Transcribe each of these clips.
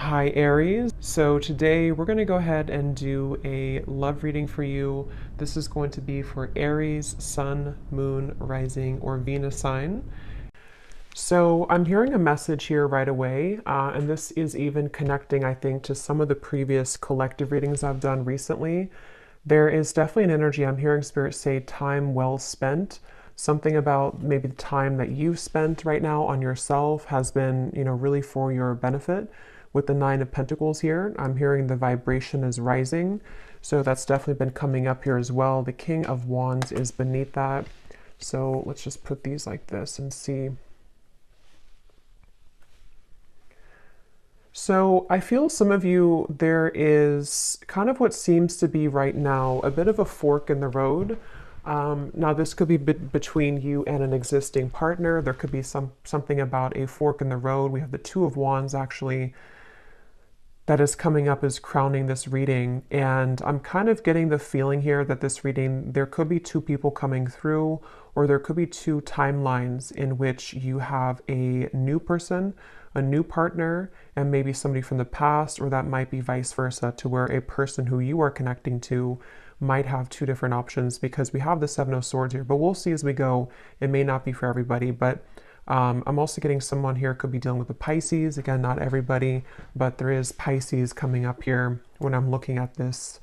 Hi Aries. So today we're going to go ahead and do a love reading for you. This is going to be for Aries, Sun, Moon, Rising, or Venus sign. So I'm hearing a message here right away, and this is even connecting, I think, to some of the previous collective readings I've done recently. There is definitely an energy. I'm hearing Spirit say time well spent. Something about maybe the time that you've spent right now on yourself has been, really for your benefit. With the Nine of Pentacles here, I'm hearing the vibration is rising. So that's definitely been coming up here as well. The King of Wands is beneath that. So let's just put these like this and see. So I feel some of you, there is kind of what seems to be right now a bit of a fork in the road. Now this could be between you and an existing partner. There could be something about a fork in the road. We have the Two of Wands actually that is coming up as crowning this reading. And I'm kind of getting the feeling here that this reading, there could be two people coming through, or there could be two timelines in which you have a new person, a new partner, and maybe somebody from the past, or that might be vice versa, to where a person who you are connecting to might have two different options, because we have the Seven of Swords here, but we'll see as we go. It may not be for everybody, but I'm also getting someone here could be dealing with the Pisces. Again, not everybody, but there is Pisces coming up here when I'm looking at this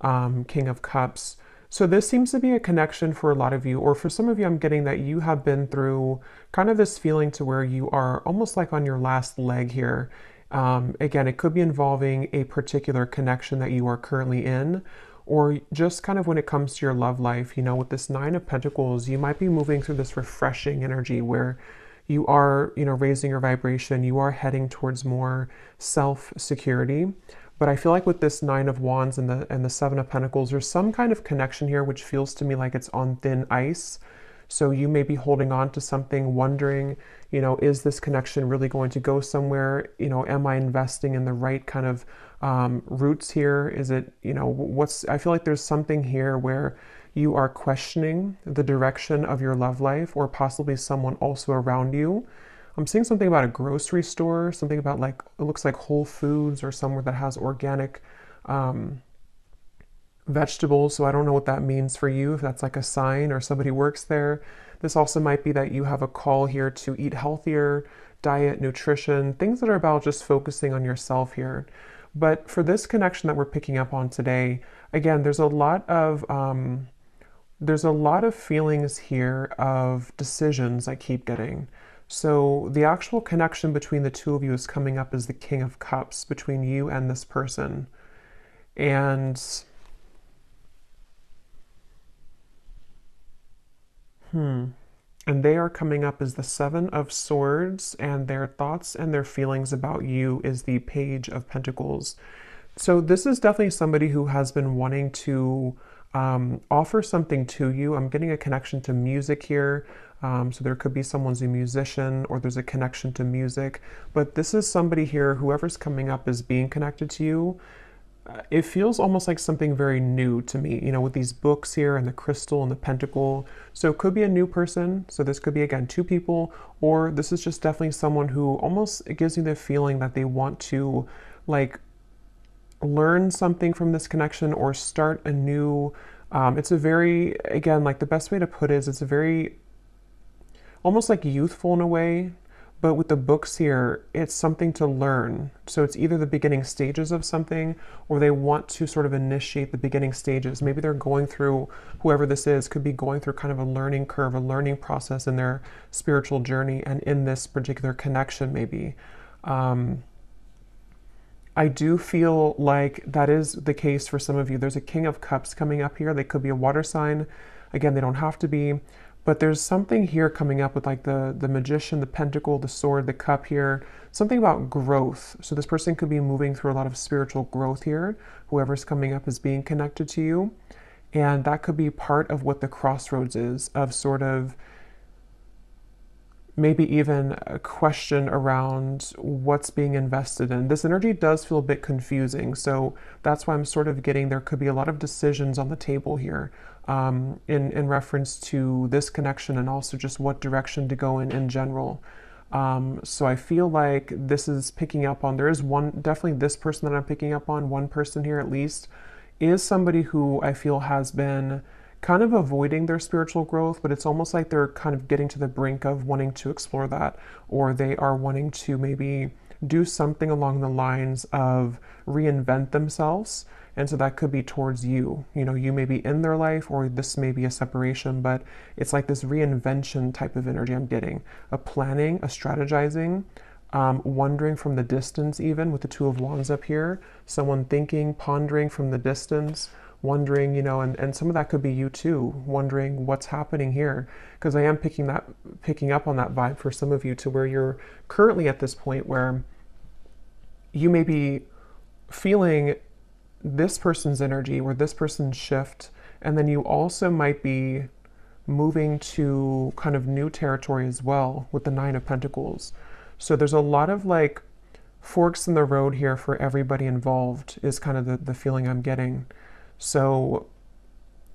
King of Cups. So this seems to be a connection for a lot of you, or for some of you, I'm getting that you have been through kind of this feeling to where you are almost like on your last leg here. Again, it could be involving a particular connection that you are currently in, or just kind of when it comes to your love life, with this Nine of Pentacles, you might be moving through this refreshing energy where you are, raising your vibration, you are heading towards more self-security. But I feel like with this Nine of Wands and the Seven of Pentacles, there's some kind of connection here which feels to me like it's on thin ice. So you may be holding on to something, wondering, is this connection really going to go somewhere? Am I investing in the right kind of roots here? Is it, I feel like there's something here where you are questioning the direction of your love life, or possibly someone also around you. I'm seeing something about a grocery store, something about like, it looks like Whole Foods or somewhere that has organic vegetables. So I don't know what that means for you, if that's like a sign or somebody works there. This also might be that you have a call here to eat healthier, diet, nutrition, things that are about just focusing on yourself here. But for this connection that we're picking up on today, again, there's a lot of feelings here of decisions I keep getting. So the actual connection between the two of you is coming up as the King of Cups between you and this person. And and they are coming up as the Seven of Swords, and their thoughts and their feelings about you is the Page of Pentacles. So this is definitely somebody who has been wanting to offer something to you. I'm getting a connection to music here. So there could be someone's a musician, or there's a connection to music. But this is somebody here, whoever's coming up as being connected to you. It feels almost like something very new to me, with these books here and the crystal and the pentacle. So it could be a new person. So this could be, again, two people, or this is just definitely someone who almost, it gives me the feeling that they want to like learn something from this connection or start a new, it's a very, again, like the best way to put it is it's a very, almost like youthful in a way. But with the books here, it's something to learn. So it's either the beginning stages of something, or they want to sort of initiate the beginning stages. Maybe they're going through, whoever this is, could be going through kind of a learning curve, a learning process in their spiritual journey, and in this particular connection maybe. I do feel like that is the case for some of you. There's a King of Cups coming up here. They could be a water sign. Again, they don't have to be. But there's something here coming up with like the Magician, the Pentacle, the Sword, the Cup here. Something about growth. So this person could be moving through a lot of spiritual growth here. Whoever's coming up is being connected to you. And that could be part of what the crossroads is, of sort of maybe even a question around what's being invested in. This energy does feel a bit confusing, so that's why I'm sort of getting there could be a lot of decisions on the table here in reference to this connection, and also just what direction to go in general. So I feel like this is picking up on, there is one, definitely this person that I'm picking up on, one person here at least, is somebody who I feel has been kind of avoiding their spiritual growth, but it's almost like they're kind of getting to the brink of wanting to explore that, or they are wanting to maybe do something along the lines of reinvent themselves. And so that could be towards you. You know, you may be in their life, or this may be a separation, but it's like this reinvention type of energy I'm getting. A planning, a strategizing, wondering from the distance, even with the Two of Wands up here. Someone thinking, pondering from the distance, wondering, you know, and some of that could be you too, wondering what's happening here. Because I am picking up on that vibe for some of you, to where you're currently at this point where you may be feeling this person's energy or this person's shift, and then you also might be moving to kind of new territory as well with the Nine of Pentacles. So there's a lot of like forks in the road here for everybody involved, is kind of the feeling I'm getting. So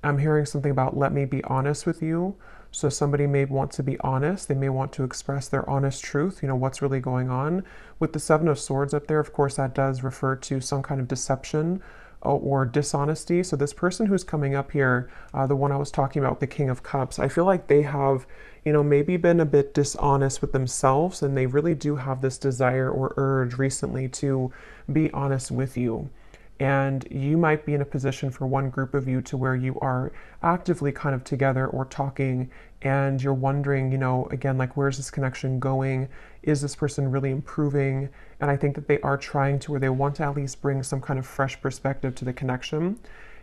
I'm hearing something about, let me be honest with you. So somebody may want to be honest. They may want to express their honest truth, you know, what's really going on. With the Seven of Swords up there, of course, that does refer to some kind of deception or dishonesty. So this person who's coming up here, the one I was talking about, the King of Cups, I feel like they have, you know, maybe been a bit dishonest with themselves, and they really do have this desire or urge recently to be honest with you. And you might be in a position for one group of you to where you are actively kind of together or talking, and you're wondering, you know, again, like, where's this connection going? Is this person really improving? And I think that they are trying to, or they want to at least bring some kind of fresh perspective to the connection.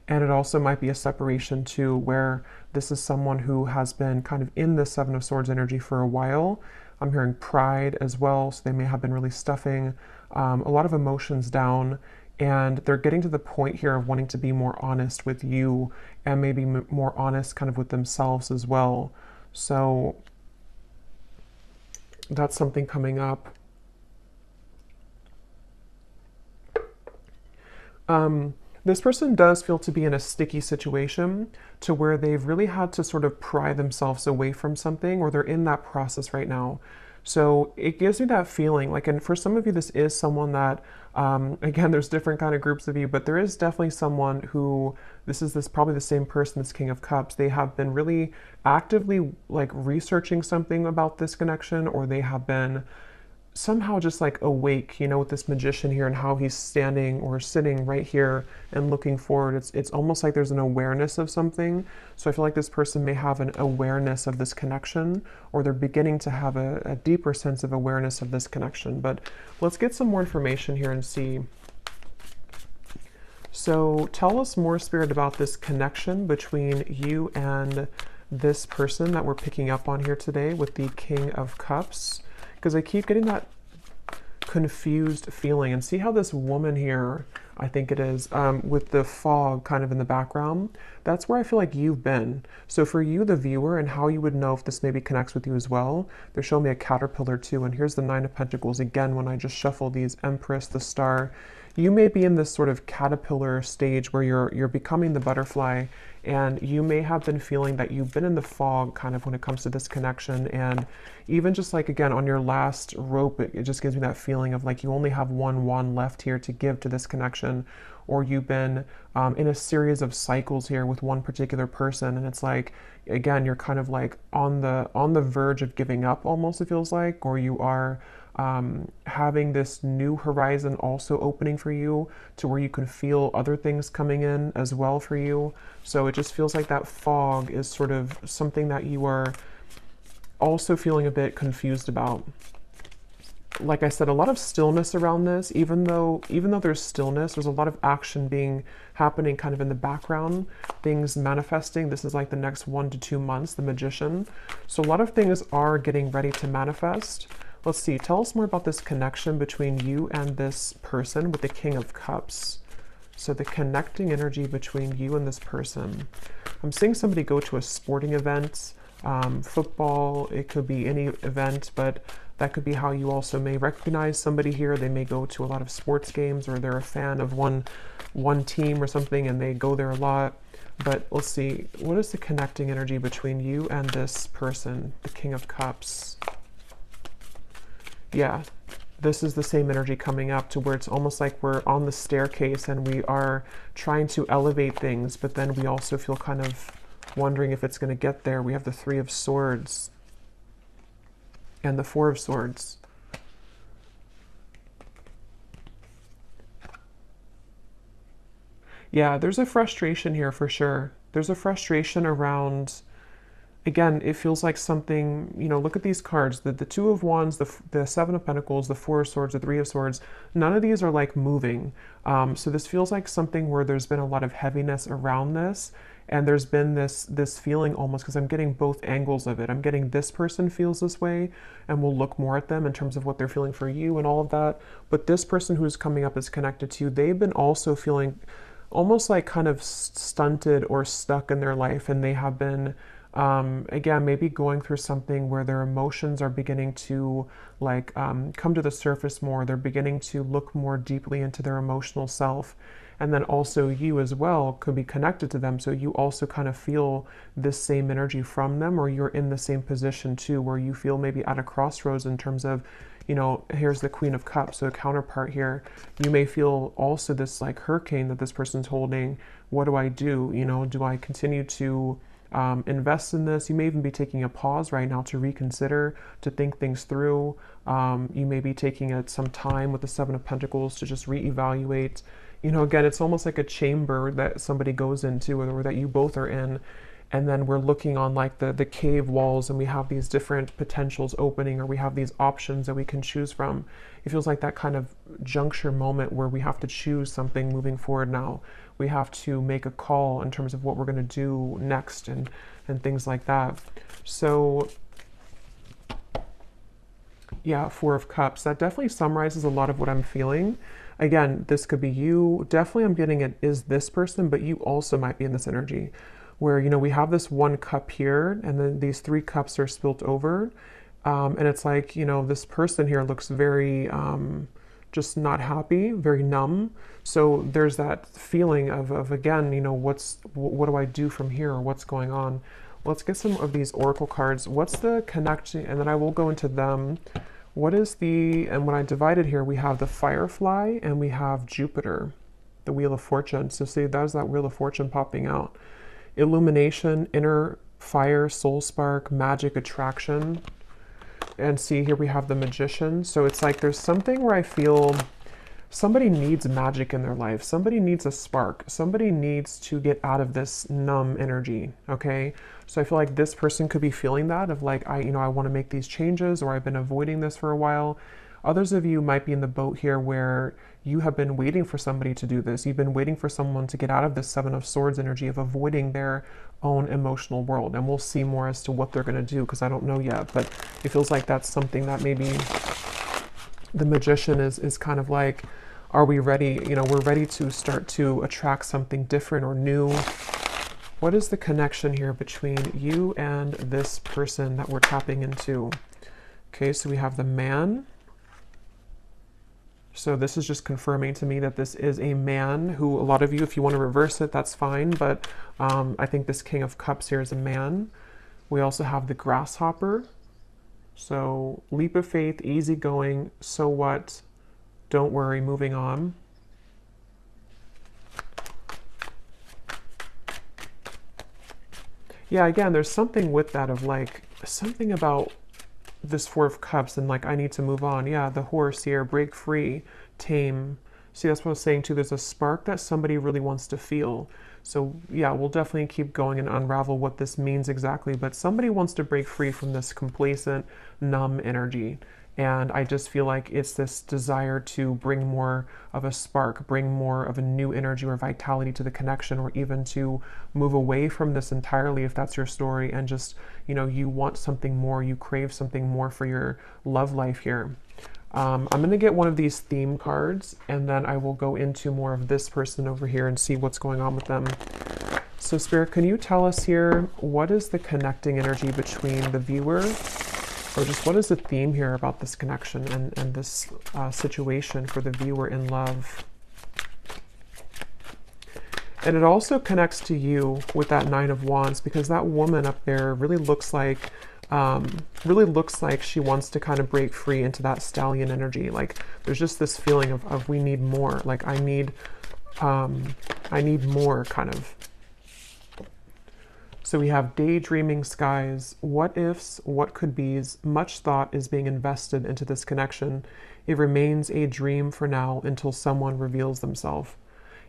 And it also might be a separation too, where this is someone who has been kind of in the Seven of Swords energy for a while. I'm hearing pride as well, so they may have been really stuffing a lot of emotions down. And they're getting to the point here of wanting to be more honest with you, and maybe more honest kind of with themselves as well. So that's something coming up. This person does feel to be in a sticky situation, to where they've really had to sort of pry themselves away from something, or they're in that process right now. So it gives me that feeling like, and for some of you, this is someone that, again, there's different kind of groups of you, but there is definitely someone who, this is probably the same person, this King of Cups. They have been really actively like researching something about this connection, or they have been somehow just like awake, you know, with this Magician here and how he's standing or sitting right here and looking forward. It's almost like there's an awareness of something. So I feel like this person may have an awareness of this connection, or they're beginning to have a deeper sense of awareness of this connection. But let's get some more information here and see. So tell us more, Spirit, about this connection between you and this person that we're picking up on here today with the King of Cups. Because I keep getting that confused feeling. And see how this woman here, I think it is, with the fog kind of in the background, that's where I feel like you've been. So for you, the viewer, and how you would know if this maybe connects with you as well, they're showing me a caterpillar too. And here's the Nine of Pentacles. Again, when I just shuffle these, Empress, the Star, you may be in this sort of caterpillar stage where you're becoming the butterfly, and you may have been feeling that you've been in the fog kind of when it comes to this connection. And even just like, again, on your last rope, it just gives me that feeling of like you only have one wand left here to give to this connection, or you've been in a series of cycles here with one particular person, and it's like, again, you're kind of like on the verge of giving up almost, it feels like, or you are having this new horizon also opening for you, to where you can feel other things coming in as well for you. So it just feels like that fog is sort of something that you are also feeling a bit confused about. Like I said, a lot of stillness around this. Even though there's stillness, there's a lot of action happening kind of in the background, things manifesting. This is like the next 1 to 2 months, the Magician. So a lot of things are getting ready to manifest. Let's see, tell us more about this connection between you and this person with the King of Cups. So the connecting energy between you and this person. I'm seeing somebody go to a sporting event, football, it could be any event, but that could be how you also may recognize somebody here. They may go to a lot of sports games, or they're a fan of one team or something, and they go there a lot. But let's see, what is the connecting energy between you and this person, the King of Cups? Yeah, this is the same energy coming up to where it's almost like we're on the staircase and we are trying to elevate things, but then we also feel kind of wondering if it's going to get there. We have the Three of Swords and the Four of Swords. Yeah, there's a frustration here for sure. There's a frustration around, again, it feels like something, you know, look at these cards, the Two of Wands, the Seven of Pentacles, the Four of Swords, the Three of Swords. None of these are like moving. So this feels like something where there's been a lot of heaviness around this. And there's been this feeling almost, because I'm getting both angles of it. I'm getting this person feels this way, and we'll look more at them in terms of what they're feeling for you and all of that. But this person who's coming up is connected to you. They've been also feeling almost like kind of stunted or stuck in their life, and they have been again, maybe going through something where their emotions are beginning to like come to the surface more. They're beginning to look more deeply into their emotional self. And then also you as well could be connected to them. So you also kind of feel this same energy from them, or you're in the same position too, where you feel maybe at a crossroads in terms of, you know, here's the Queen of Cups, so a counterpart here. You may feel also this like hurricane that this person's holding. What do I do? You know, do I continue to invest in this? You may even be taking a pause right now to reconsider, to think things through. You may be taking some time with the Seven of Pentacles to just reevaluate. You know, again, it's almost like a chamber that somebody goes into, or that you both are in. And then we're looking on like the cave walls, and we have these different potentials opening, or we have these options that we can choose from. It feels like that kind of juncture moment where we have to choose something moving forward now. We have to make a call in terms of what we're going to do next, and things like that. So yeah, Four of Cups. That definitely summarizes a lot of what I'm feeling. Again, this could be you. Definitely I'm getting it is this person, but you also might be in this energy where, you know, we have this one cup here, and then these three cups are spilt over. And it's like, you know, this person here looks very just not happy, very numb. So there's that feeling of again, you know, what do I do from here, or what's going on? Let's get some of these oracle cards. What's the connection? And then I will go into them. What is and when I divide it here, we have the Firefly and we have Jupiter, the Wheel of Fortune. So see, there's that Wheel of Fortune popping out. Illumination, inner fire, soul spark, magic, attraction. And see, here we have the Magician. So it's like there's something where I feel somebody needs magic in their life. Somebody needs a spark. Somebody needs to get out of this numb energy, okay? So I feel like this person could be feeling that of like, I want to make these changes, or I've been avoiding this for a while. Others of you might be in the boat here where you have been waiting for somebody to do this. You've been waiting for someone to get out of this Seven of Swords energy of avoiding their own emotional world. And we'll see more as to what they're going to do, because I don't know yet. But it feels like that's something that maybe the Magician is kind of like, are we ready? You know, we're ready to start to attract something different or new. What is the connection here between you and this person that we're tapping into? Okay, so we have the Man. So this is just confirming to me that this is a man who, a lot of you, if you want to reverse it, that's fine. But I think this King of Cups here is a man. We also have the Grasshopper. So leap of faith, easygoing, so what? Don't worry, moving on. Yeah, again, there's something with that of like, something about this Four of Cups and like, I need to move on. Yeah, the Horse here, break free, tame. See, that's what I was saying too. There's a spark that somebody really wants to feel. So yeah, we'll definitely keep going and unravel what this means exactly. But somebody wants to break free from this complacent, numb energy. And I just feel like it's this desire to bring more of a spark, bring more of a new energy or vitality to the connection, or even to move away from this entirely if that's your story, and just, you know, you want something more, you crave something more for your love life here. I'm going to get one of these theme cards, and then I will go into more of this person over here and see what's going on with them. So Spirit, can you tell us here, what is the connecting energy between the viewer, or just what is the theme here about this connection and this situation for the viewer in love? And it also connects to you with that Nine of Wands, because that woman up there really looks like Really looks like she wants to kind of break free into that stallion energy. Like there's just this feeling of we need more. Like I need more kind of. So we have daydreaming skies, what ifs, what could be's, much thought is being invested into this connection. It remains a dream for now until someone reveals themselves.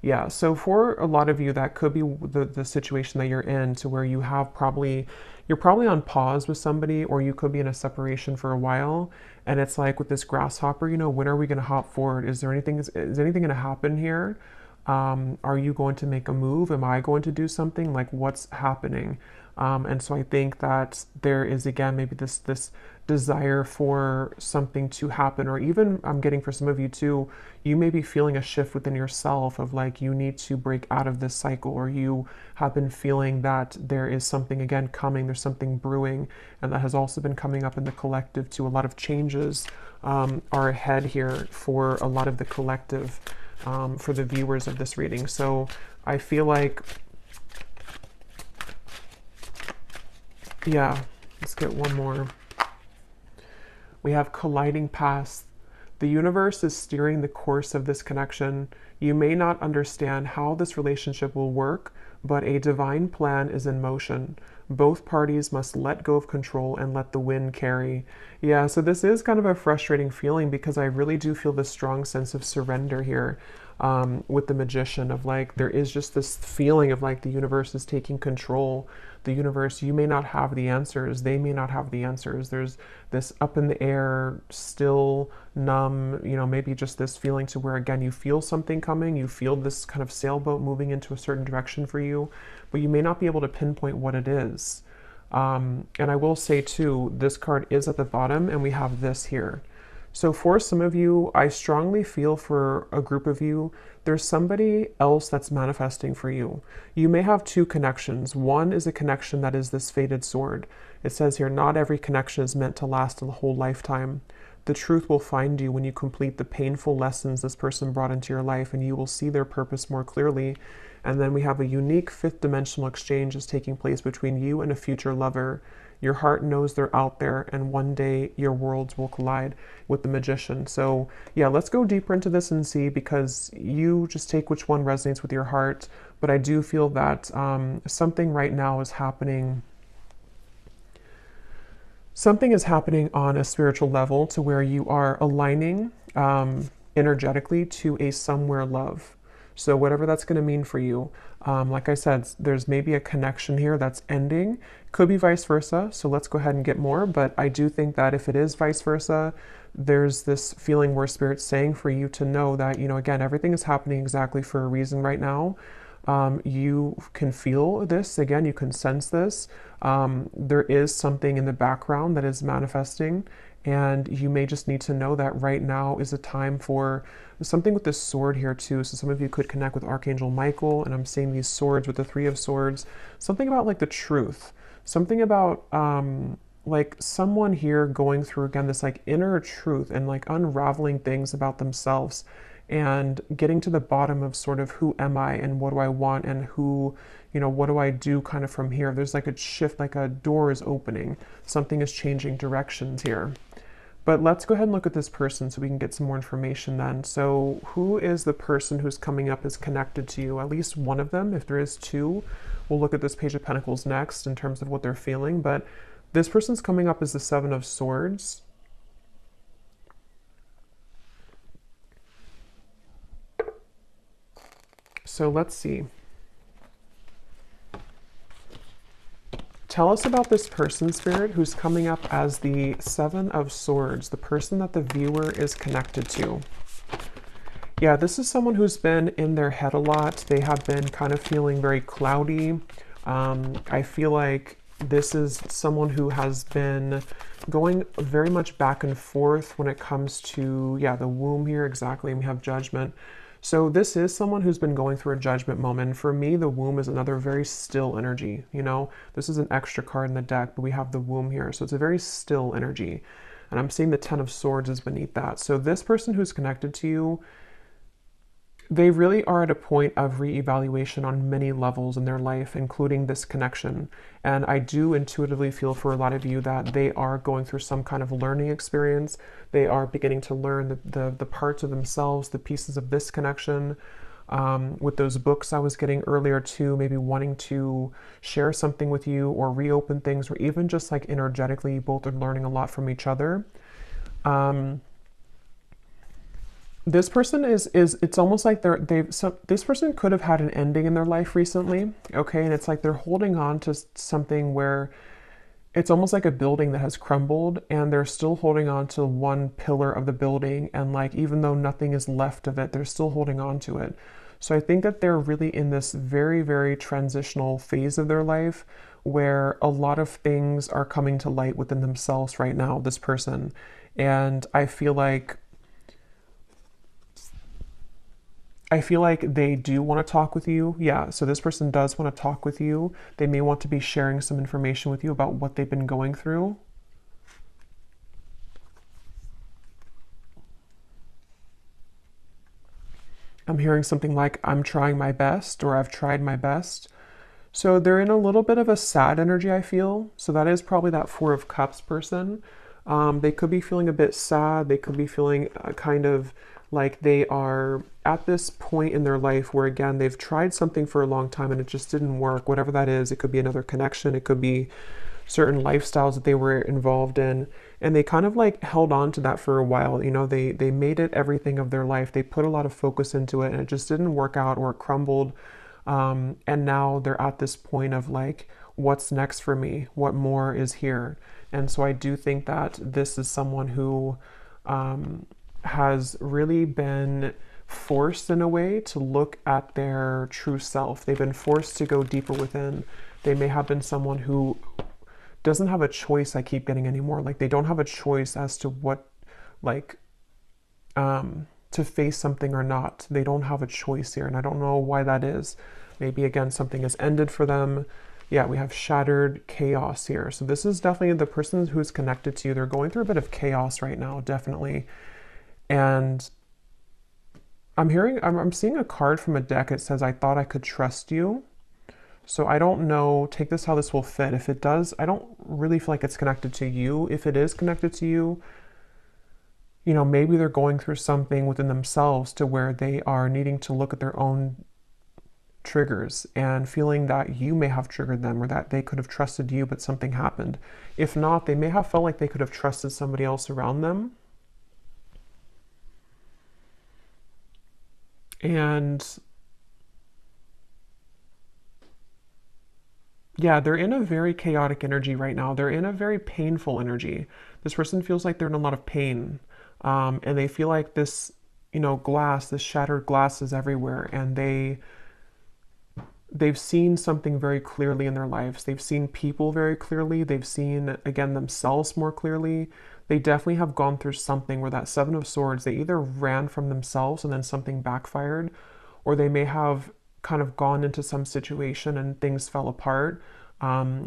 Yeah, so for a lot of you, that could be the situation that you're in, to where you have you're probably on pause with somebody, or you could be in a separation for a while. And it's like with this grasshopper, you know, when are we going to hop forward? Is anything going to happen here? Are you going to make a move? Am I going to do something? Like what's happening? And so I think that there is, again, maybe this desire for something to happen, or even I'm getting for some of you too, you may be feeling a shift within yourself of like you need to break out of this cycle, or you have been feeling that there is something again coming, there's something brewing, and that has also been coming up in the collective too. A lot of changes are ahead here for a lot of the collective, for the viewers of this reading. So I feel like, yeah, let's get one more. We have colliding paths. The universe is steering the course of this connection. You may not understand how this relationship will work, but a divine plan is in motion. Both parties must let go of control and let the wind carry. Yeah, so this is kind of a frustrating feeling, because I really do feel this strong sense of surrender here. With the Magician, of like there is just this feeling of like the universe is taking control. The universe, you may not have the answers, they may not have the answers. There's this up in the air, still, numb, you know, maybe just this feeling to where, again, you feel something coming, you feel this kind of sailboat moving into a certain direction for you, but you may not be able to pinpoint what it is. And I will say too, this card is at the bottom, and we have this here. So for some of you, I strongly feel for a group of you, there's somebody else that's manifesting for you. You may have two connections. One is a connection that is this fated sword. It says here, not every connection is meant to last a whole lifetime. The truth will find you when you complete the painful lessons this person brought into your life, and you will see their purpose more clearly. And then we have a unique fifth dimensional exchange is taking place between you and a future lover. Your heart knows they're out there, and one day your worlds will collide with the Magician. So yeah, let's go deeper into this and see, because you just take which one resonates with your heart. But I do feel that something right now is happening. Something is happening on a spiritual level, to where you are aligning energetically to a somewhere love. So whatever that's going to mean for you, like I said, there's maybe a connection here that's ending. Could be vice versa. So let's go ahead and get more. But I do think that if it is vice versa, there's this feeling where Spirit's saying for you to know that, you know, again, everything is happening exactly for a reason right now. You can feel this, again, you can sense this. There is something in the background that is manifesting, and you may just need to know that right now is a time for something with this sword here too. So some of you could connect with Archangel Michael, and I'm seeing these swords with the Three of Swords. Something about like the truth, something about like someone here going through, again, this like inner truth and like unraveling things about themselves, and getting to the bottom of sort of who am I and what do I want, and who, you know, what do I do kind of from here. There's like a shift, like a door is opening. Something is changing directions here. But let's go ahead and look at this person so we can get some more information then. So who is the person who's coming up as connected to you? At least one of them. If there is two, we'll look at this Page of Pentacles next in terms of what they're feeling. But this person's coming up as the Seven of Swords. So let's see. Tell us about this person, Spirit, who's coming up as the Seven of Swords, the person that the viewer is connected to. Yeah, this is someone who's been in their head a lot. They have been kind of feeling very cloudy. I feel like this is someone who has been going very much back and forth when it comes to, yeah, the womb here, exactly, and we have Judgment. So this is someone who's been going through a judgment moment. For me, the womb is another very still energy. You know, this is an extra card in the deck, but we have the womb here. So it's a very still energy. And I'm seeing the Ten of Swords is beneath that. So this person who's connected to you, They really are at a point of reevaluation on many levels in their life, including this connection. And I do intuitively feel for a lot of you that they are going through some kind of learning experience. They are beginning to learn the parts of themselves, the pieces of this connection. With those books I was getting earlier too, maybe wanting to share something with you or reopen things, or even just like energetically, you both are learning a lot from each other. Um, this person is it's almost like this person could have had an ending in their life recently, okay, and it's like they're holding on to something where it's almost like a building that has crumbled and they're still holding on to one pillar of the building, and like even though nothing is left of it, they're still holding on to it. So I think that they're really in this very, very transitional phase of their life where a lot of things are coming to light within themselves right now, this person. And I feel like they do want to talk with you. Yeah, so this person does want to talk with you. They may want to be sharing some information with you about what they've been going through. I'm hearing something like, I'm trying my best, or I've tried my best. So they're in a little bit of a sad energy, I feel. So that is probably that Four of Cups person. They could be feeling a bit sad. They could be feeling kind of like they are at this point in their life where, again, they've tried something for a long time and it just didn't work. Whatever that is, it could be another connection. It could be certain lifestyles that they were involved in, and they kind of like held on to that for a while. You know, they made it everything of their life. They put a lot of focus into it and it just didn't work out, or it crumbled. And now they're at this point of like, what's next for me? What more is here? And so I do think that this is someone who has really been forced in a way to look at their true self. They've been forced to go deeper within. They may have been someone who doesn't have a choice, I keep getting anymore. Like they don't have a choice as to what, like, to face something or not. They don't have a choice here, and I don't know why that is. Maybe again, something has ended for them. Yeah, we have shattered chaos here. So this is definitely the person who's connected to you. They're going through a bit of chaos right now, definitely. And I'm seeing a card from a deck. It says, I thought I could trust you. So I don't know, take this how this will fit. If it does, I don't really feel like it's connected to you. If it is connected to you, you know, maybe they're going through something within themselves to where they are needing to look at their own triggers and feeling that you may have triggered them, or that they could have trusted you, but something happened. If not, they may have felt like they could have trusted somebody else around them. And yeah, they're in a very chaotic energy right now. They're in a very painful energy. This person feels like they're in a lot of pain. And they feel like this, you know, this shattered glass is everywhere. And they've seen something very clearly in their lives. They've seen people very clearly. They've seen, again, themselves more clearly. They definitely have gone through something where that Seven of Swords, they either ran from themselves and then something backfired, or they may have kind of gone into some situation and things fell apart.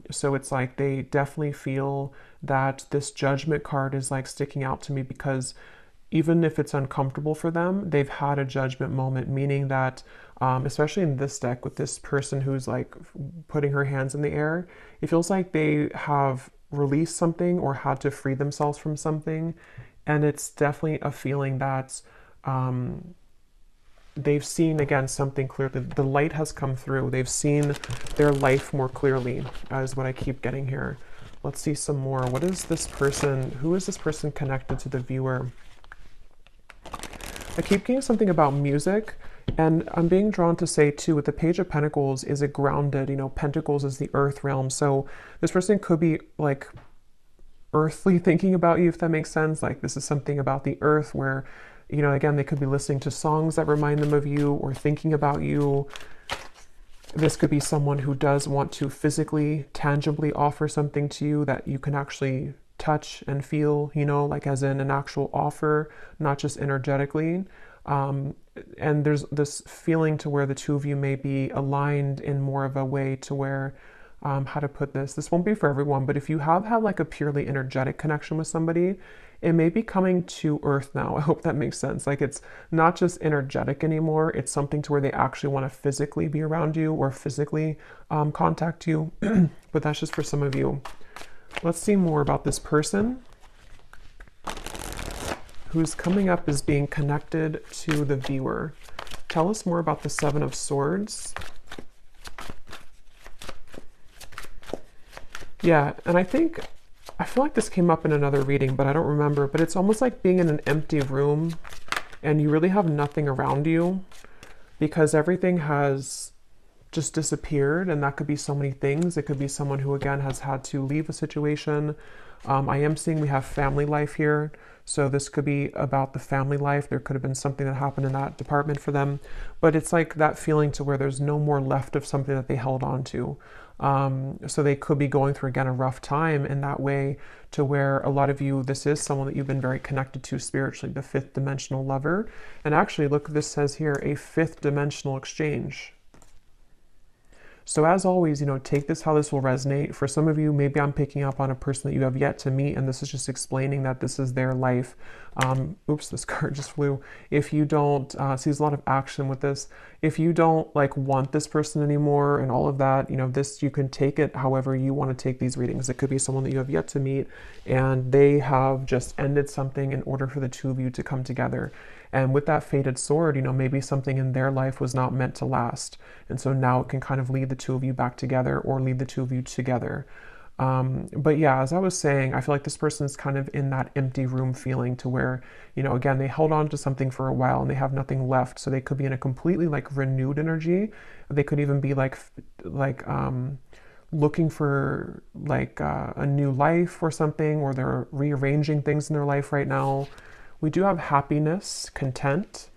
So it's like they definitely feel that this Judgment card is like sticking out to me, because even if it's uncomfortable for them, they've had a judgment moment, meaning that, especially in this deck with this person who's like putting her hands in the air, it feels like they have released something or had to free themselves from something. And it's definitely a feeling that they've seen, again, something clearly. The light has come through. They've seen their life more clearly, is what I keep getting here. Let's see some more. What is this person? Who is this person connected to the viewer? I keep getting something about music, and I'm being drawn to say too, with the Page of Pentacles, is it grounded? You know, Pentacles is the earth realm. So this person could be like earthly thinking about you, if that makes sense. Like this is something about the earth where, you know, again, they could be listening to songs that remind them of you or thinking about you. This could be someone who does want to physically, tangibly offer something to you that you can actually touch and feel, you know, like as in an actual offer, not just energetically. And there's this feeling to where the two of you may be aligned in more of a way to where, how to put this won't be for everyone, but if you have had like a purely energetic connection with somebody it may be coming to earth now. I hope that makes sense. Like it's not just energetic anymore. It's something to where they actually want to physically be around you or physically contact you. But that's just for some of you. Let's see more about this person who's coming up as being connected to the viewer. Tell us more about the Seven of Swords. Yeah, and I feel like this came up in another reading, but I don't remember. But it's almost like being in an empty room and you really have nothing around you because everything has just disappeared, and that could be so many things. It could be someone who, again, has had to leave a situation. I am seeing we have family life here. So this could be about the family life. There could have been something that happened in that department for them. But it's like that feeling to where there's no more left of something that they held on to. So they could be going through, again, a rough time in that way, to where a lot of you, this is someone that you've been very connected to spiritually, the fifth dimensional lover. And actually, look, this says here, a fifth dimensional exchange. So as always, you know, take this how this will resonate. For some of you, maybe I'm picking up on a person that you have yet to meet, and this is just explaining that this is their life. Oops, this card just flew. If you don't, see there's a lot of action with this. If you don't like want this person anymore and all of that, you know, this, you can take it however you want to take these readings. It could be someone that you have yet to meet and they have just ended something in order for the two of you to come together. And with that fated sword, you know, maybe something in their life was not meant to last. And so now it can kind of lead the two of you back together or lead the two of you together. But yeah, as I was saying, I feel like this person is kind of in that empty room feeling to where, you know, again, they held on to something for a while and they have nothing left. So they could be in a completely like renewed energy. They could even be looking for like a new life or something, or they're rearranging things in their life right now. We do have happiness, content.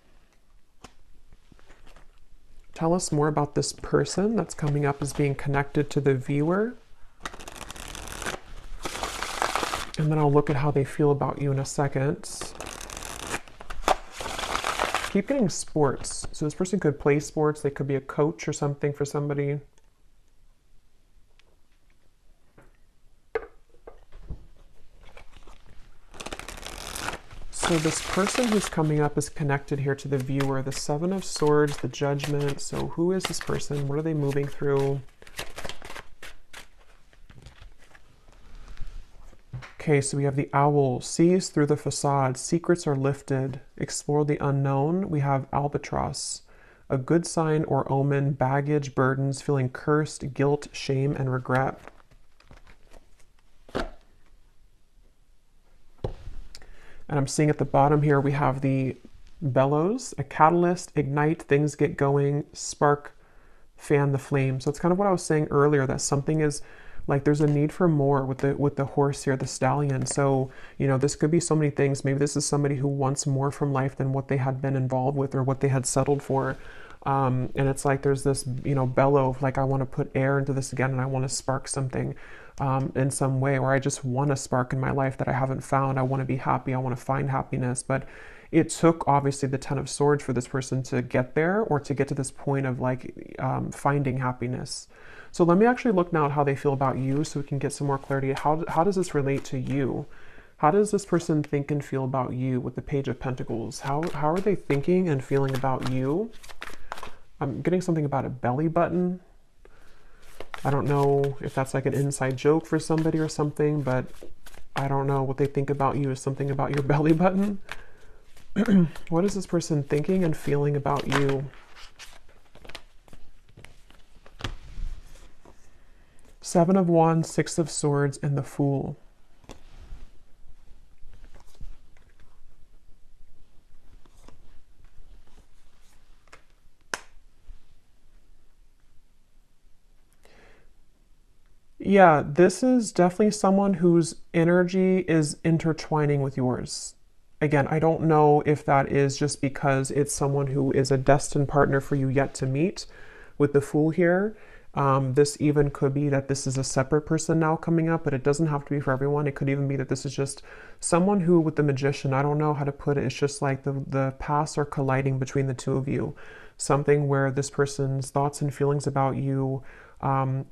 Tell us more about this person that's coming up as being connected to the viewer. And then I'll look at how they feel about you in a second. Keep getting sports. So this person could play sports. They could be a coach or something for somebody. So this person who's coming up is connected here to the viewer, the Seven of Swords, the Judgment. So who is this person? What are they moving through? Okay, so we have the Owl, sees through the facade, secrets are lifted, explore the unknown. We have Albatross, a good sign or omen, baggage, burdens, feeling cursed, guilt, shame, and regret. And I'm seeing at the bottom here, we have the bellows, a catalyst, ignite, things get going, spark, fan the flame. So it's kind of what I was saying earlier, that something is like, there's a need for more with the horse here, the stallion. So, you know, this could be so many things. Maybe this is somebody who wants more from life than what they had been involved with or what they had settled for. And it's like, there's this, you know, bellow of like, I want to put air into this again and I want to spark something. In some way, or I just want a spark in my life that I haven't found. I want to be happy. I want to find happiness. But it took obviously the Ten of Swords for this person to get there, or to get to this point of like finding happiness. So let me actually look now at how they feel about you, so we can get some more clarity. How does this relate to you? How does this person think and feel about you with the Page of Pentacles? How are they thinking and feeling about you? I'm getting something about a belly button. I don't know if that's like an inside joke for somebody or something, but I don't know. What they think about you is something about your belly button. What is this person thinking and feeling about you? Seven of Wands, Six of Swords, and the Fool. Yeah, this is definitely someone whose energy is intertwining with yours. Again, I don't know if that is just because it's someone who is a destined partner for you yet to meet with the Fool here. This even could be that this is a separate person now coming up, but it doesn't have to be for everyone. It could even be that this is just someone who, with the Magician, I don't know how to put it. It's just like the paths are colliding between the two of you. Something where this person's thoughts and feelings about you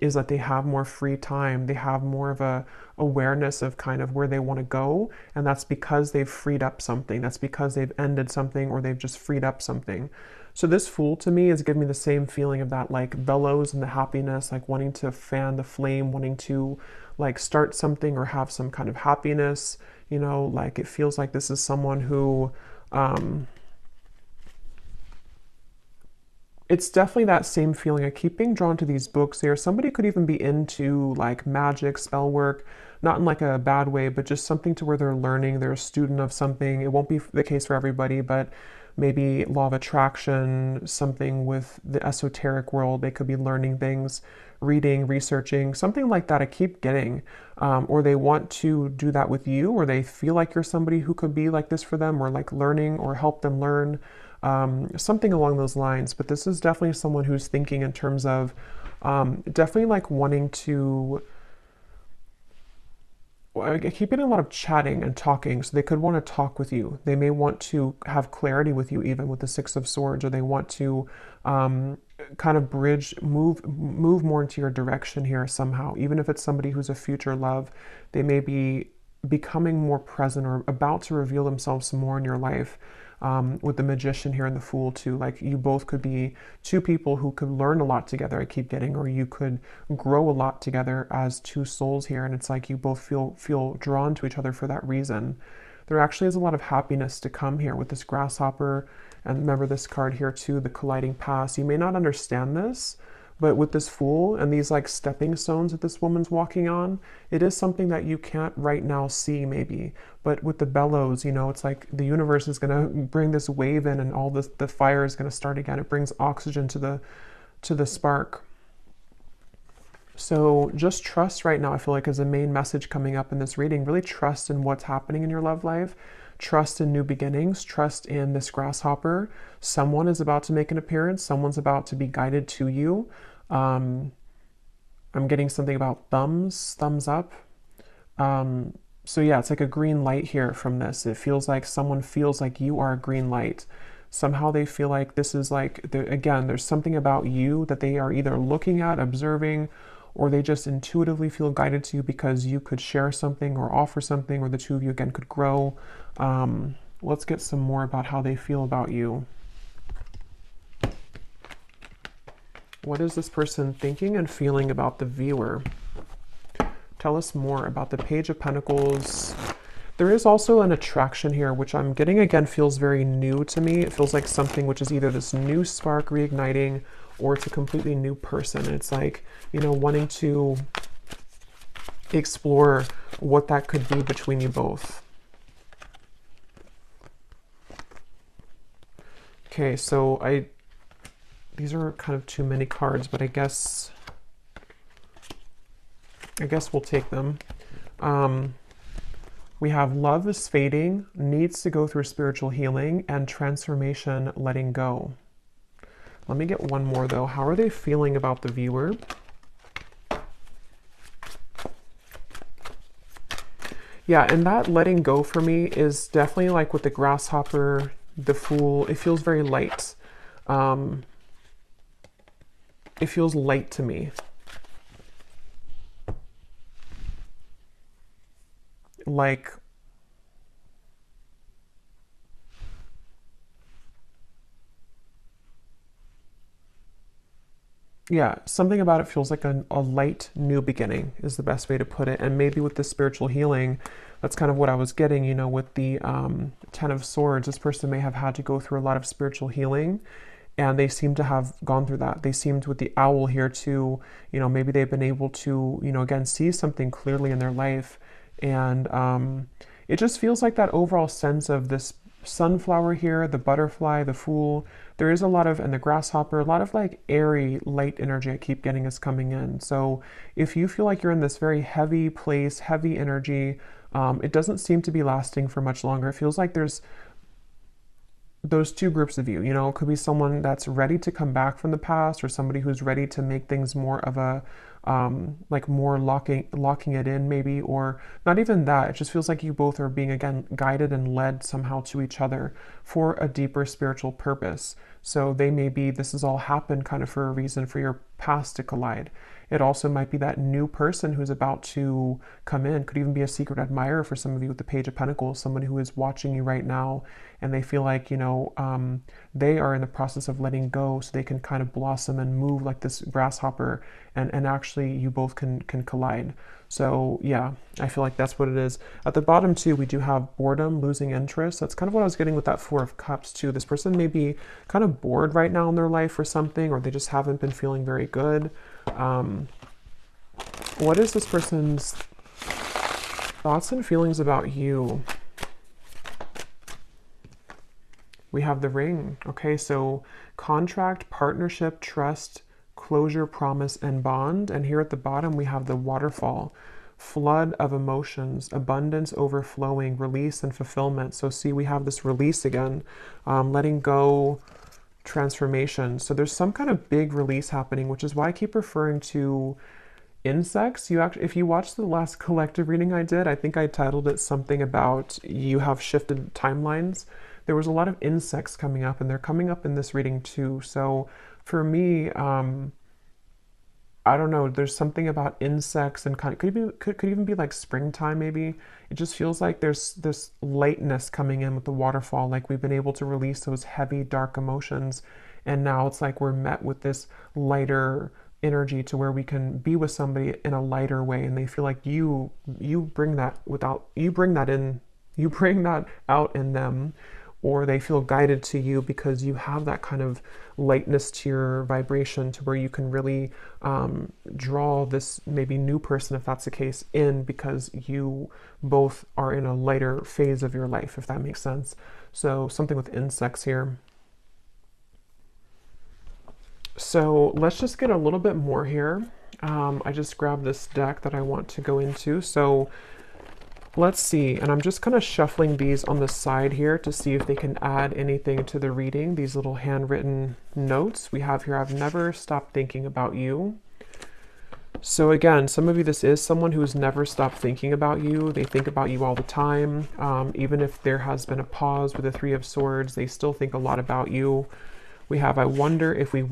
is that they have more free time. They have more of a awareness of kind of where they want to go. And that's because they've freed up something. That's because they've ended something, or they've just freed up something. So this Fool to me is giving me the same feeling of that like bellows and the happiness, like wanting to fan the flame, wanting to like start something or have some kind of happiness. You know, like it feels like this is someone who, it's definitely that same feeling. I keep being drawn to these books here. Somebody could even be into like magic, spell work, not in like a bad way, but just something to where they're learning, they're a student of something. It won't be the case for everybody, but maybe law of attraction, something with the esoteric world. They could be learning things, reading, researching, something like that. I keep getting, or they want to do that with you, or they feel like you're somebody who could be like this for them, or like learning or help them learn, something along those lines. But this is definitely someone who's thinking in terms of definitely like wanting to, I keep getting a lot of chatting and talking, so they could want to talk with you. They may want to have clarity with you, even with the Six of Swords, or they want to kind of bridge, move more into your direction here somehow. Even if it's somebody who's a future love, they may be becoming more present or about to reveal themselves some more in your life. With the Magician here and the Fool too, like you both could be two people who could learn a lot together, I keep getting, or you could grow a lot together as two souls here, and it's like you both feel drawn to each other for that reason. There actually is a lot of happiness to come here with this grasshopper, and remember this card here too, the colliding past. You may not understand this, but with this Fool and these like stepping stones that this woman's walking on, it is something that you can't right now see maybe. But with the bellows, you know, it's like the universe is going to bring this wave in, and all this, the fire is going to start again. It brings oxygen to the spark. So just trust right now, I feel like, is a main message coming up in this reading. Really trust in what's happening in your love life. Trust in new beginnings. Trust in this grasshopper. Someone is about to make an appearance. Someone's about to be guided to you. I'm getting something about thumbs up. So yeah, it's like a green light here from this. It feels like someone feels like you are a green light. Somehow they feel like this is like, again, there's something about you that they are either looking at, observing, or they just intuitively feel guided to you because you could share something or offer something, or the two of you again could grow. Let's get some more about how they feel about you. What is this person thinking and feeling about the viewer? Tell us more about the Page of Pentacles. There is also an attraction here, which I'm getting again feels very new to me. It feels like something which is either this new spark reigniting, or it's a completely new person. It's like, you know, wanting to explore what that could be between you both. Okay, so these are kind of too many cards, but I guess we'll take them. We have love is fading, needs to go through spiritual healing, and transformation, letting go. Let me get one more though. How are they feeling about the viewer? Yeah, and that letting go for me is definitely like with the grasshopper, the Fool. It feels very light. It feels light to me. Like, yeah, something about it feels like a light new beginning is the best way to put it. And maybe with the spiritual healing, that's kind of what I was getting, you know, with the Ten of Swords. This person may have had to go through a lot of spiritual healing, and they seem to have gone through that. They seemed with the owl here to, you know, maybe they've been able to, you know, again, see something clearly in their life. And it just feels like that overall sense of this sunflower here, the butterfly, the Fool. There is a lot of, and the grasshopper, a lot of like airy light energy I keep getting is coming in. So if you feel like you're in this very heavy place, heavy energy, it doesn't seem to be lasting for much longer. It feels like there's those two groups of you, you know. It could be someone that's ready to come back from the past, or somebody who's ready to make things more of like more locking it in maybe, or not even that. It just feels like you both are being, again, guided and led somehow to each other for a deeper spiritual purpose. So they may be, this has all happened kind of for a reason for your past to collide. It also might be that new person who's about to come in, could even be a secret admirer for some of you with the Page of Pentacles, someone who is watching you right now and they feel like, they are in the process of letting go so they can kind of blossom and move like this grasshopper, and actually you both can collide. So yeah, I feel like that's what it is. At the bottom too, we do have boredom, losing interest. That's kind of what I was getting with that Four of Cups too. This person may be kind of bored right now in their life or something, or they just haven't been feeling very good. What is this person's thoughts and feelings about you? We have the Ring. Okay, so contract, partnership, trust, closure, promise, and bond. And here at the bottom, we have the Waterfall. Flood of emotions, abundance overflowing, release and fulfillment. So see, we have this release again, letting go, transformation. So there's some kind of big release happening, which is why I keep referring to insects. You actually, if you watched the last collective reading I did, I think I titled it something about you have shifted timelines. There was a lot of insects coming up, and they're coming up in this reading too. So for me, I don't know, there's something about insects, and kind of could even be like springtime maybe. It just feels like there's this lightness coming in with the waterfall, like we've been able to release those heavy dark emotions, and now it's like we're met with this lighter energy to where we can be with somebody in a lighter way, and they feel like you bring that out in them, or they feel guided to you because you have that kind of lightness to your vibration to where you can really draw this maybe new person, if that's the case, in, because you both are in a lighter phase of your life, if that makes sense. So something with insects here. So let's just get a little bit more here. I just grabbed this deck that I want to go into. So let's see, and I'm just kind of shuffling these on the side here to see if they can add anything to the reading. These little handwritten notes we have here. I've never stopped thinking about you. So again, some of you, this is someone who's never stopped thinking about you. They think about you all the time. Even if there has been a pause with the Three of Swords, they still think a lot about you. We have, I wonder if we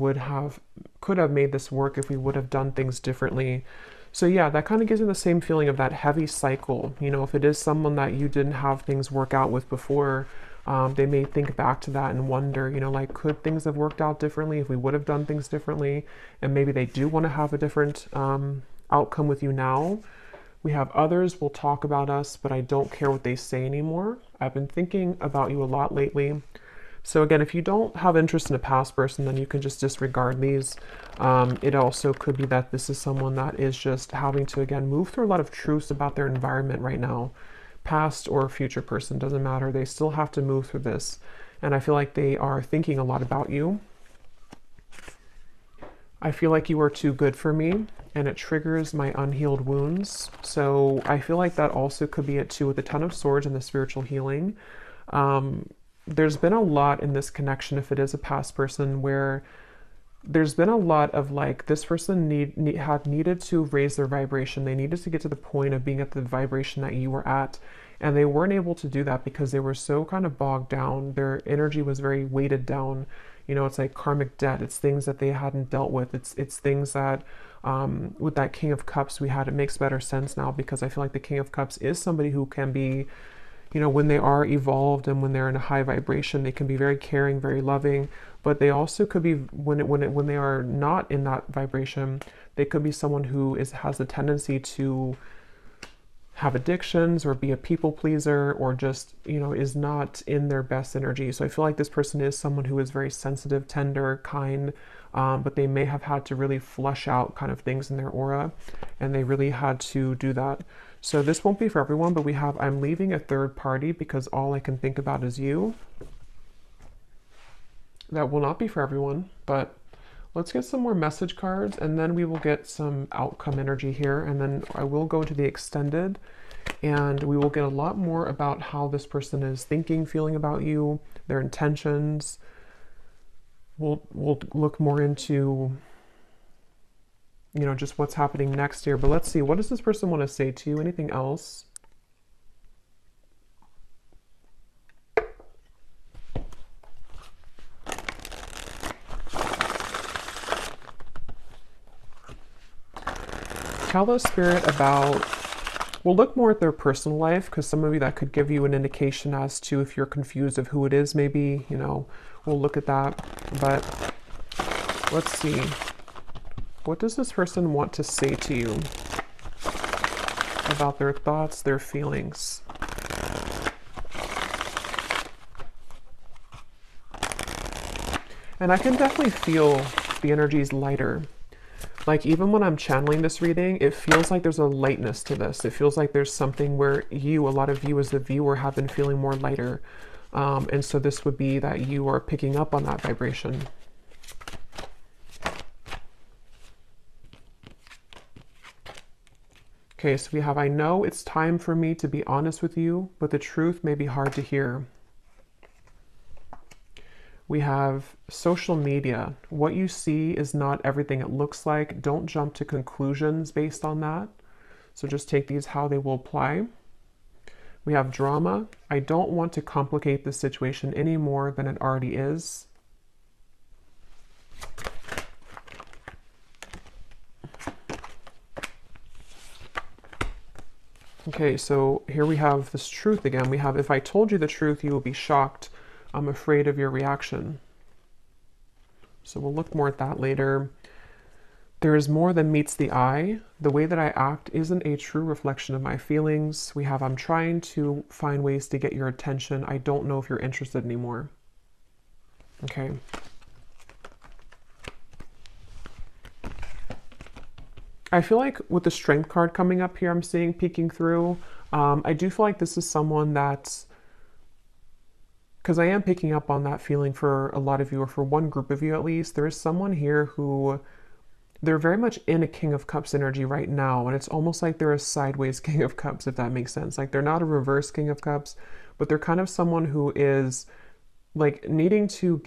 could have made this work if we would have done things differently. So yeah, that kind of gives me the same feeling of that heavy cycle. If it is someone that you didn't have things work out with before, they may think back to that and wonder, like, could things have worked out differently if we would have done things differently? And maybe they do want to have a different outcome with you now. We have others will talk about us, but I don't care what they say anymore. I've been thinking about you a lot lately. So again, if you don't have interest in a past person, then you can just disregard these. It also could be that this is someone that is just having to, again, move through a lot of truths about their environment right now. Past or future person, doesn't matter. They still have to move through this. And I feel like they are thinking a lot about you. I feel like you are too good for me, and it triggers my unhealed wounds. So I feel like that also could be it too, with the Ten of Swords and the spiritual healing. There's been a lot in this connection, if it is a past person, where there's been a lot of like, this person had needed to raise their vibration. They needed to get to the point of being at the vibration that you were at, and they weren't able to do that because they were so kind of bogged down. Their energy was very weighted down. It's like karmic debt. It's things that they hadn't dealt with. It's things that with that King of Cups we had, it makes better sense now, because I feel like the King of Cups is somebody who can be, when they are evolved and when they're in a high vibration, they can be very caring, very loving, but they also could be, when they are not in that vibration, they could be someone who has a tendency to have addictions or be a people pleaser, or just, is not in their best energy. So I feel like this person is someone who is very sensitive, tender, kind, but they may have had to really flush out kind of things in their aura, and they really had to do that. So this won't be for everyone, but we have, I'm leaving a third party because all I can think about is you. That will not be for everyone, but let's get some more message cards, and then we will get some outcome energy here, and then I will go to the extended, and we will get a lot more about how this person is thinking, feeling about you, their intentions. We'll look more into you know, just what's happening next here. But let's see, what does this person want to say to you? Anything else? Tell the spirit about, we'll look more at their personal life, because some of you, that could give you an indication as to if you're confused of who it is, maybe, you know, we'll look at that. But let's see. What does this person want to say to you about their thoughts, their feelings? And I can definitely feel the energies lighter. Like, even when I'm channeling this reading, it feels like there's a lightness to this. It feels like there's something where you, a lot of you as the viewer, have been feeling more lighter. And so this would be that you are picking up on that vibration. Okay, so we have, I know it's time for me to be honest with you, but the truth may be hard to hear. We have social media. What you see is not everything it looks like. Don't jump to conclusions based on that. So just take these how they will apply. We have drama. I don't want to complicate the situation any more than it already is. Okay, so here we have this truth again. We have, if I told you the truth, you will be shocked. I'm afraid of your reaction. So we'll look more at that later. There is more than meets the eye. The way that I act isn't a true reflection of my feelings. We have, I'm trying to find ways to get your attention. I don't know if you're interested anymore. Okay. I feel like with the Strength card coming up here, I'm seeing peeking through. I do feel like this is someone that's, because I am picking up on that feeling for a lot of you, or for one group of you at least. There is someone here who, they're very much in a King of Cups energy right now, and it's almost like they're a sideways King of Cups, if that makes sense. Like, they're not a reverse King of Cups, but they're kind of someone who is like needing to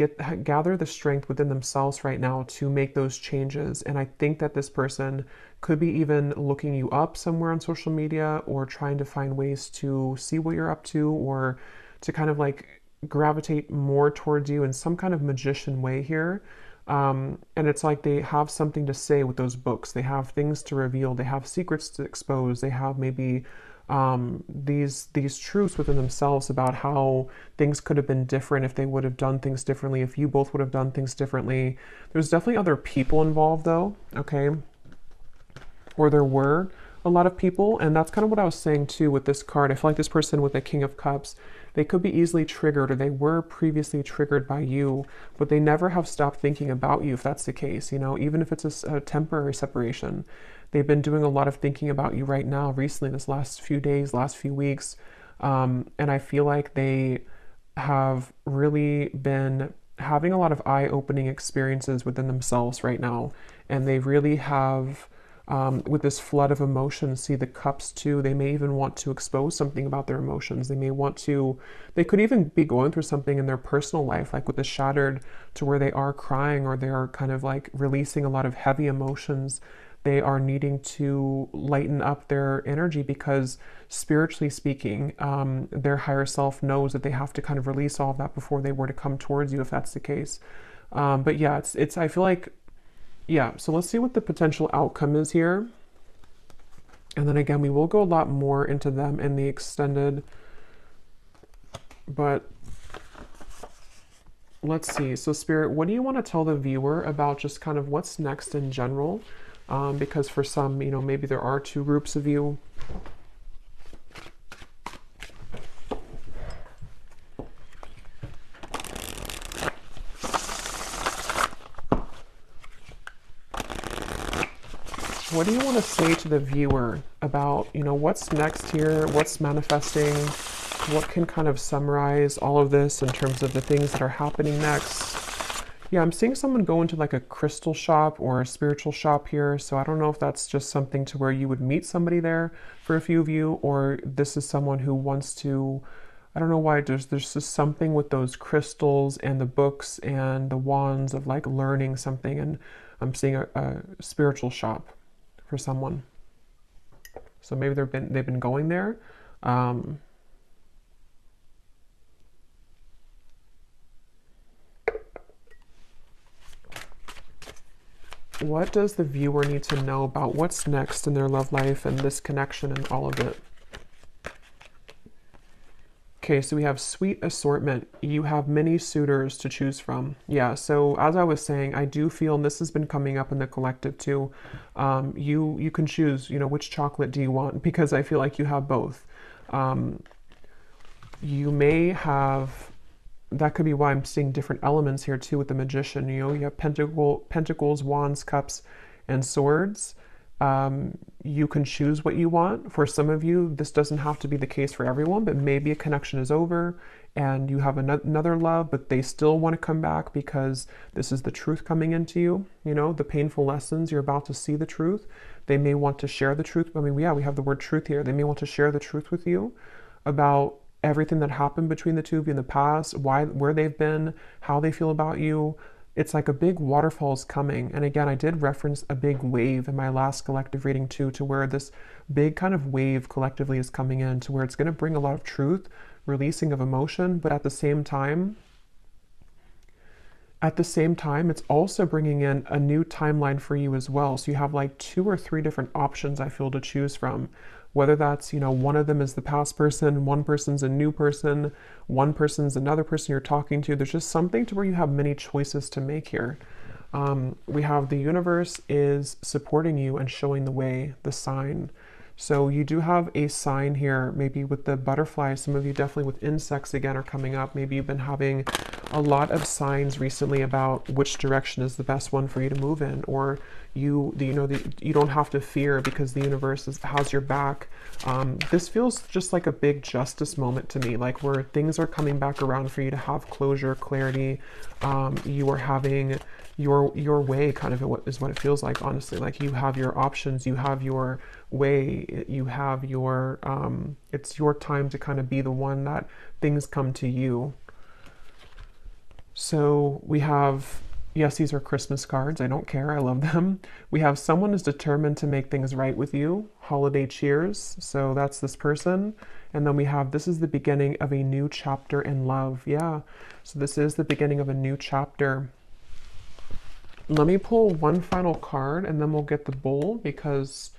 gather the strength within themselves right now to make those changes. And I think that this person could be even looking you up somewhere on social media, or trying to find ways to see what you're up to, or to kind of like gravitate more towards you in some kind of magician way here. And it's like they have something to say with those books. They have things to reveal. They have secrets to expose. They have maybe these truths within themselves about how things could have been different if they would have done things differently, if you both would have done things differently. There's definitely other people involved though, okay? Or there were a lot of people, and that's kind of what I was saying too with this card. I feel like this person with the King of Cups, they could be easily triggered, or they were previously triggered by you, but they never have stopped thinking about you, if that's the case, you know, even if it's a temporary separation. They've been doing a lot of thinking about you right now, recently, this last few days, last few weeks. And I feel like they have really been having a lot of eye-opening experiences within themselves right now. And they really have, with this flood of emotions, see the cups too. They may even want to expose something about their emotions. They may want to, they could even be going through something in their personal life, like with the shattered, to where they are crying, or they are kind of like releasing a lot of heavy emotions. They are needing to lighten up their energy, because spiritually speaking, their higher self knows that they have to kind of release all of that before they were to come towards you, if that's the case. But yeah, it's I feel like, yeah, so let's see what the potential outcome is here. And then again, we will go a lot more into them in the extended, but let's see. So Spirit, what do you want to tell the viewer about just kind of what's next in general? Because for some, you know, maybe there are two groups of you. What do you want to say to the viewer about, you know, what's next here, what's manifesting, what can kind of summarize all of this in terms of the things that are happening next? Yeah, I'm seeing someone go into like a crystal shop or a spiritual shop here. So I don't know if that's just something to where you would meet somebody there for a few of you, or this is someone who wants to I don't know why, there's just something with those crystals and the books and the wands of like learning something, and I'm seeing a spiritual shop for someone. So maybe they've been going there. Um, what does the viewer need to know about what's next in their love life and this connection and all of it? Okay, so we have sweet assortment. You have many suitors to choose from. Yeah, so as I was saying, I do feel, and this has been coming up in the collective too, you can choose, you know, which chocolate do you want, because I feel like you have both. Um, you may have, that could be why I'm seeing different elements here too with the magician. You know, you have pentacles, wands, cups, and swords. You can choose what you want. For some of you, this doesn't have to be the case for everyone, but maybe a connection is over and you have another love, but they still want to come back because this is the truth coming into you. You know, the painful lessons, you're about to see the truth. They may want to share the truth. I mean, yeah, we have the word truth here. They may want to share the truth with you about everything that happened between the two of you in the past, where they've been, how they feel about you. It's like a big waterfall is coming. And again, I did reference a big wave in my last collective reading too, to where this big kind of wave collectively is coming in, to where it's going to bring a lot of truth, releasing of emotion, but at the same time, it's also bringing in a new timeline for you as well. So you have like 2 or 3 different options, I feel, to choose from. Whether that's, you know, one of them is the past person, one person's a new person, one person's another person you're talking to. There's just something to where you have many choices to make here. We have the universe is supporting you and showing the way, the sign. So you do have a sign here, maybe with the butterflies. Some of you definitely with insects again are coming up. Maybe you've been having a lot of signs recently about which direction is the best one for you to move in, or you don't have to fear because the universe has your back. This feels just like a big justice moment to me, like where things are coming back around for you to have closure, clarity. You are having your way, kind of is what it feels like, honestly. Like you have your options, you have your way, you have your it's your time to kind of be the one that things come to you. So we have, yes, these are Christmas cards. I don't care. I love them. We have someone is determined to make things right with you. Holiday cheers. So that's this person. And then we have, this is the beginning of a new chapter in love. Yeah. So this is the beginning of a new chapter. Let me pull one final card and then we'll get the bowl, because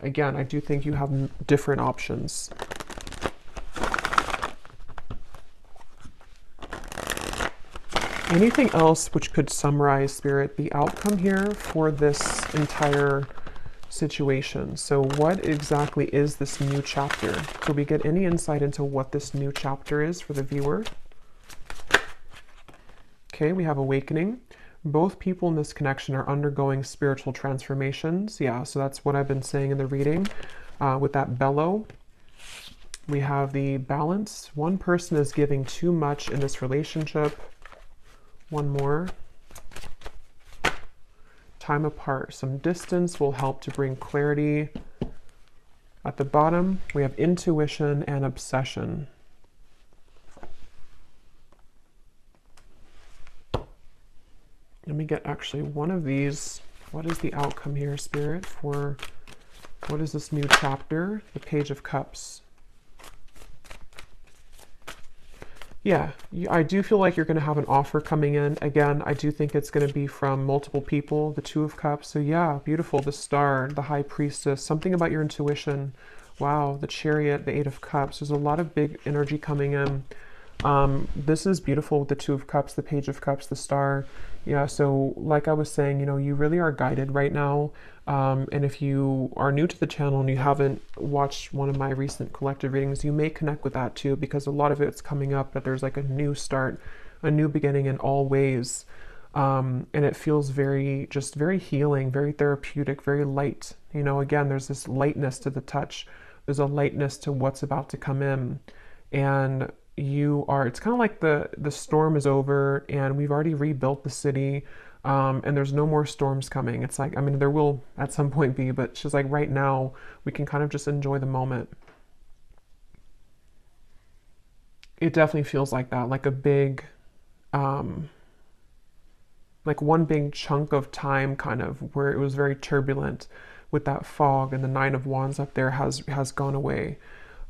again, I do think you have different options. Anything else which could summarize, Spirit, the outcome here for this entire situation? So what exactly is this new chapter? Could we get any insight into what this new chapter is for the viewer? Okay, we have awakening. Both people in this connection are undergoing spiritual transformations. Yeah, so that's what I've been saying in the reading with that bellow. We have the balance. One person is giving too much in this relationship. One more. Time apart. Some distance will help to bring clarity. At the bottom, we have intuition and obsession. Let me get actually one of these. What is the outcome here, Spirit, for what is this new chapter? The Page of Cups. Yeah, I do feel like you're going to have an offer coming in. Again, I do think it's going to be from multiple people, the Two of Cups. So yeah, beautiful. The Star, the High Priestess, something about your intuition. Wow, the Chariot, the Eight of Cups. There's a lot of big energy coming in. This is beautiful with the Two of Cups, the Page of Cups, the Star. Yeah, so like I was saying, you know, you really are guided right now. And if you are new to the channel and you haven't watched one of my recent collective readings, you may connect with that too, because a lot of it's coming up that there's like a new start, a new beginning in all ways. And it feels very healing, very therapeutic, very light. You know, again, there's this lightness to the touch. There's a lightness to what's about to come in. And it's kind of like the storm is over and we've already rebuilt the city, and there's no more storms coming. It's like, I mean, there will at some point be, but she's like, right now we can kind of just enjoy the moment. It definitely feels like that, like a big, um, like one big chunk of time kind of where it was very turbulent with that fog, and the Nine of Wands up there has gone away.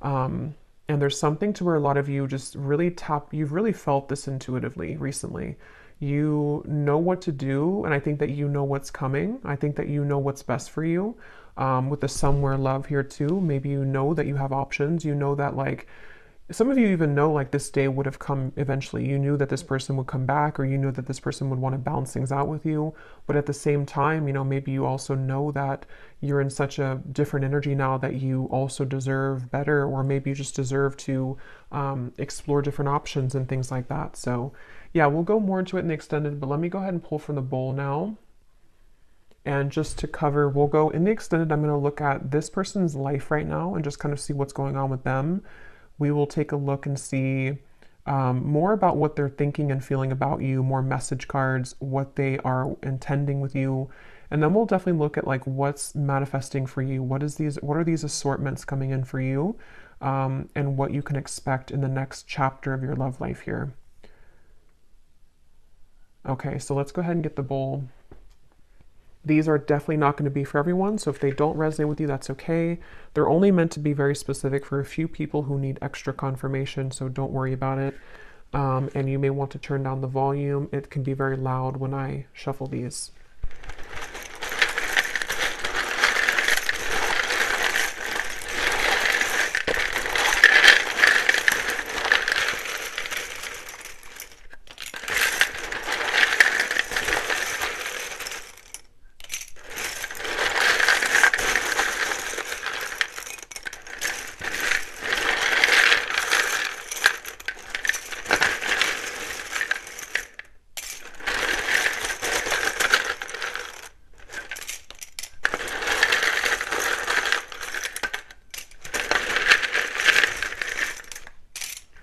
Um, and there's something to where a lot of you just really you've really felt this intuitively recently. You know what to do, and I think that you know what's coming. I think that you know what's best for you. With the somewhere love here too, maybe you know that you have options. You know that like some of you even know like this day would have come eventually. You knew that this person would come back, or you knew that this person would want to balance things out with you. But at the same time, you know, maybe you also know that you're in such a different energy now that you also deserve better, or maybe you just deserve to explore different options and things like that. So, yeah, we'll go more into it in the extended, but let me go ahead and pull from the bowl now. And just to cover, we'll go in the extended. I'm going to look at this person's life right now and just kind of see what's going on with them. We will take a look and see more about what they're thinking and feeling about you, more message cards, what they are intending with you. And then we'll definitely look at like what's manifesting for you. What are these assortments coming in for you? And what you can expect in the next chapter of your love life here. Okay, so let's go ahead and get the bowl. These are definitely not going to be for everyone, so if they don't resonate with you, that's okay. They're only meant to be very specific for a few people who need extra confirmation, so don't worry about it. And you may want to turn down the volume. It can be very loud when I shuffle these.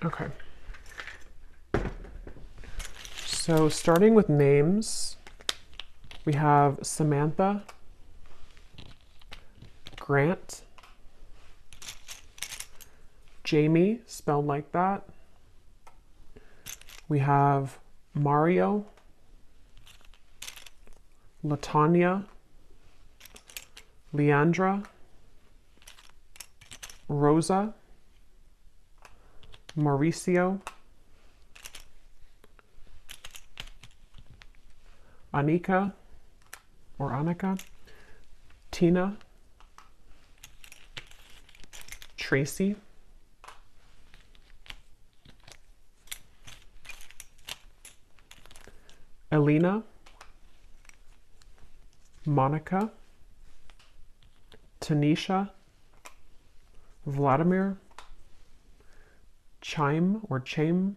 Okay. So starting with names, we have Samantha, Grant, Jamie, spelled like that. We have Mario, Latanya, Leandra, Rosa, Mauricio, Anika, or Annika, Tina, Tracy, Elena, Monica, Tanisha, Vladimir, Chime or Chame,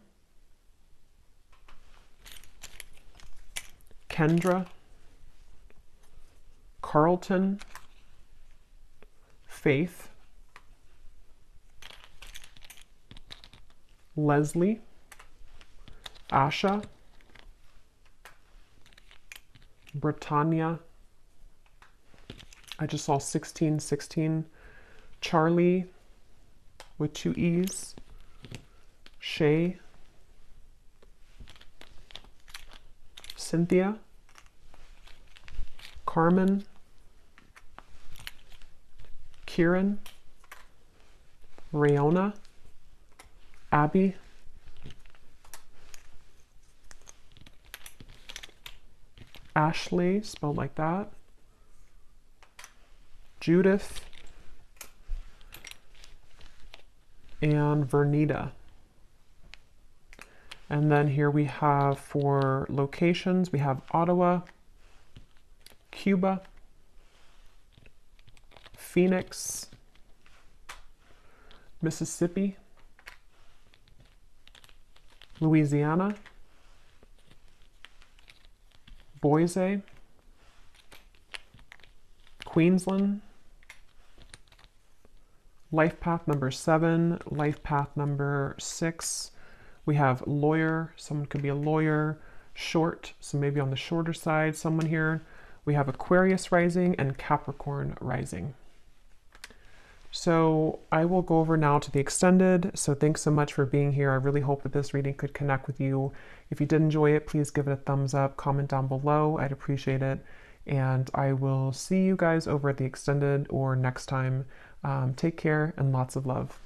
Kendra, Carlton, Faith, Leslie, Asha, Britannia, I just saw 1616, Charlie with 2 E's, Shay, Cynthia, Carmen, Kieran, Rayona, Abby, Ashley, spelled like that, Judith, and Vernita. And then here we have for locations, we have Ottawa, Cuba, Phoenix, Mississippi, Louisiana, Boise, Queensland, life path number 7, life path number 6. We have lawyer, someone could be a lawyer, short, so maybe on the shorter side, someone here. We have Aquarius rising and Capricorn rising. So I will go over now to the extended. So thanks so much for being here. I really hope that this reading could connect with you. If you did enjoy it, please give it a thumbs up, comment down below. I'd appreciate it. And I will see you guys over at the extended or next time. Take care and lots of love.